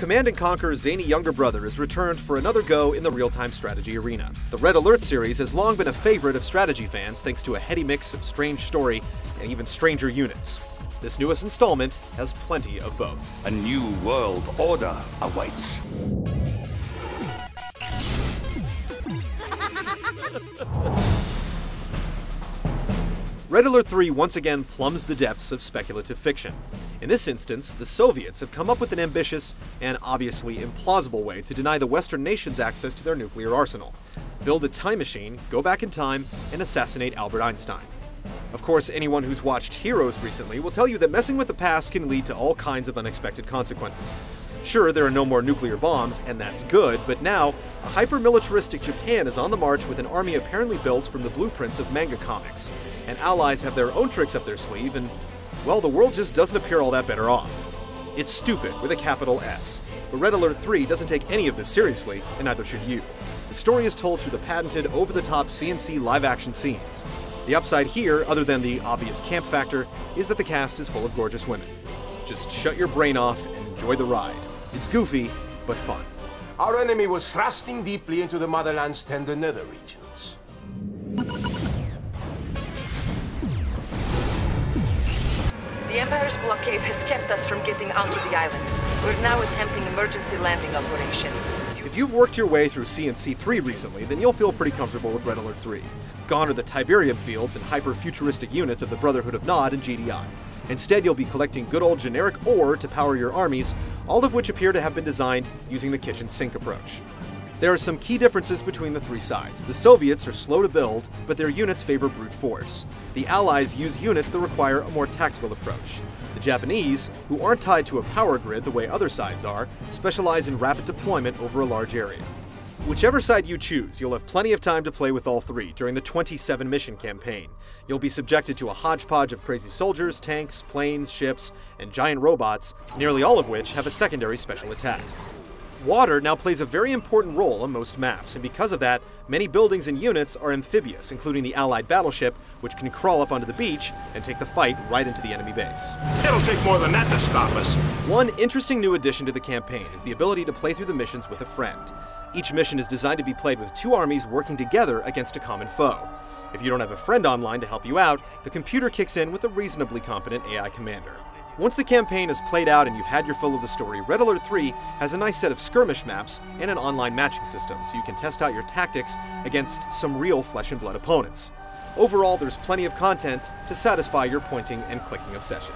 Command & Conquer's zany younger brother has returned for another go in the real-time strategy arena. The Red Alert series has long been a favorite of strategy fans thanks to a heady mix of strange story and even stranger units. This newest installment has plenty of both. A new world order awaits. Red Alert 3 once again plumbs the depths of speculative fiction. In this instance, the Soviets have come up with an ambitious and obviously implausible way to deny the Western nations access to their nuclear arsenal. Build a time machine, go back in time, and assassinate Albert Einstein. Of course, anyone who's watched Heroes recently will tell you that messing with the past can lead to all kinds of unexpected consequences. Sure, there are no more nuclear bombs, and that's good, but now, a hyper-militaristic Japan is on the march with an army apparently built from the blueprints of manga comics, and allies have their own tricks up their sleeve, and, well, the world just doesn't appear all that better off. It's stupid, with a capital S, but Red Alert 3 doesn't take any of this seriously, and neither should you. The story is told through the patented, over-the-top CNC live-action scenes. The upside here, other than the obvious camp factor, is that the cast is full of gorgeous women. Just shut your brain off and enjoy the ride. It's goofy, but fun. Our enemy was thrusting deeply into the motherland's tender nether regions. The Empire's blockade has kept us from getting onto the island. We're now attempting emergency landing operation. If you've worked your way through cnc3 recently, then you'll feel pretty comfortable with Red Alert 3. Gone are the Tiberium fields and hyper-futuristic units of the Brotherhood of Nod and GDI. Instead, you'll be collecting good old generic ore to power your armies, all of which appear to have been designed using the kitchen sink approach. There are some key differences between the three sides. The Soviets are slow to build, but their units favor brute force. The Allies use units that require a more tactical approach. The Japanese, who aren't tied to a power grid the way other sides are, specialize in rapid deployment over a large area. Whichever side you choose, you'll have plenty of time to play with all three during the 27-mission campaign. You'll be subjected to a hodgepodge of crazy soldiers, tanks, planes, ships, and giant robots, nearly all of which have a secondary special attack. Water now plays a very important role on most maps, and because of that, many buildings and units are amphibious, including the Allied battleship, which can crawl up onto the beach and take the fight right into the enemy base. It'll take more than that to stop us. One interesting new addition to the campaign is the ability to play through the missions with a friend. Each mission is designed to be played with two armies working together against a common foe. If you don't have a friend online to help you out, the computer kicks in with a reasonably competent AI commander. Once the campaign is played out and you've had your fill of the story, Red Alert 3 has a nice set of skirmish maps and an online matching system, so you can test out your tactics against some real flesh-and-blood opponents. Overall, there's plenty of content to satisfy your pointing and clicking obsession.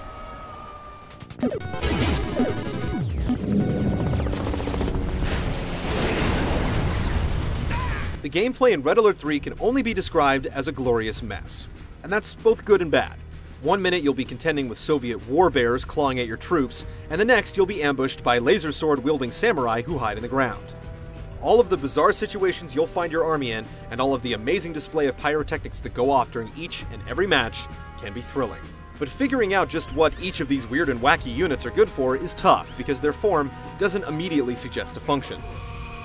The gameplay in Red Alert 3 can only be described as a glorious mess. And that's both good and bad. One minute you'll be contending with Soviet war bears clawing at your troops, and the next you'll be ambushed by laser sword-wielding samurai who hide in the ground. All of the bizarre situations you'll find your army in, and all of the amazing display of pyrotechnics that go off during each and every match, can be thrilling. But figuring out just what each of these weird and wacky units are good for is tough, because their form doesn't immediately suggest a function.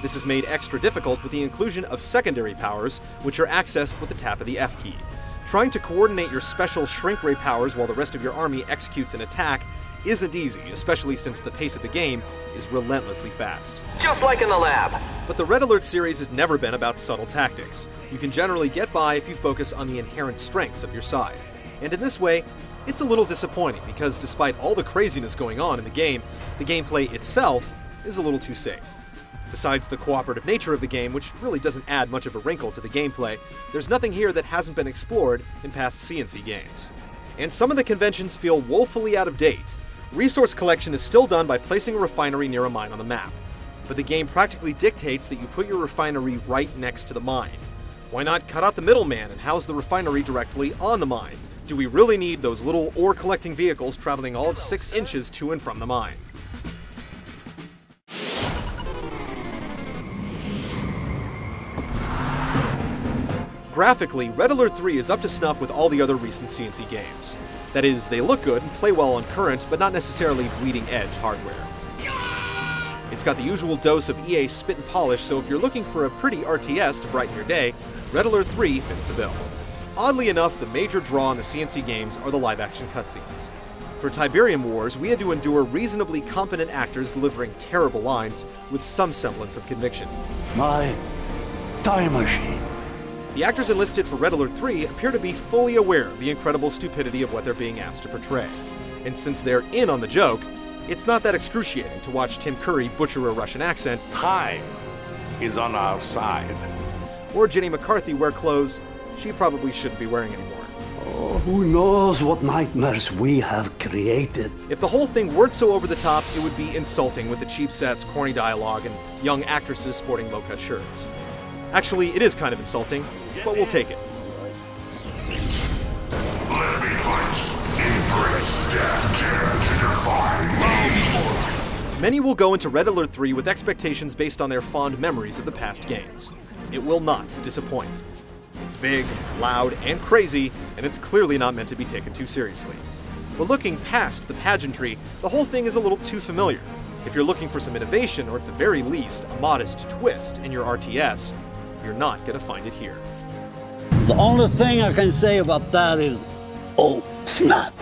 This is made extra difficult with the inclusion of secondary powers, which are accessed with the tap of the F key. Trying to coordinate your special shrink ray powers while the rest of your army executes an attack isn't easy, especially since the pace of the game is relentlessly fast. Just like in the lab. But the Red Alert series has never been about subtle tactics. You can generally get by if you focus on the inherent strengths of your side. And in this way, it's a little disappointing because despite all the craziness going on in the gameplay itself is a little too safe. Besides the cooperative nature of the game, which really doesn't add much of a wrinkle to the gameplay, there's nothing here that hasn't been explored in past CNC games. And some of the conventions feel woefully out of date. Resource collection is still done by placing a refinery near a mine on the map, but the game practically dictates that you put your refinery right next to the mine. Why not cut out the middleman and house the refinery directly on the mine? Do we really need those little ore-collecting vehicles traveling all of 6 inches to and from the mine? Graphically, Red Alert 3 is up to snuff with all the other recent CNC games. That is, they look good and play well on current, but not necessarily bleeding-edge hardware. It's got the usual dose of EA spit and polish, so if you're looking for a pretty RTS to brighten your day, Red Alert 3 fits the bill. Oddly enough, the major draw in the CNC games are the live-action cutscenes. For Tiberium Wars, we had to endure reasonably competent actors delivering terrible lines with some semblance of conviction. My time machine. The actors enlisted for Red Alert 3 appear to be fully aware of the incredible stupidity of what they're being asked to portray. And since they're in on the joke, it's not that excruciating to watch Tim Curry butcher a Russian accent, Time is on our side. or Jenny McCarthy wear clothes she probably shouldn't be wearing anymore. Oh, who knows what nightmares we have created. If the whole thing weren't so over the top, it would be insulting with the cheap sets, corny dialogue, and young actresses sporting low-cut shirts. Actually, it is kind of insulting, but we'll take it. Let me fight. Embrace death, dare to defy me. Many will go into Red Alert 3 with expectations based on their fond memories of the past games. It will not disappoint. It's big, loud, and crazy, and it's clearly not meant to be taken too seriously. But looking past the pageantry, the whole thing is a little too familiar. If you're looking for some innovation, or at the very least, a modest twist in your RTS, you're not going to find it here. The only thing I can say about that is, oh, snap.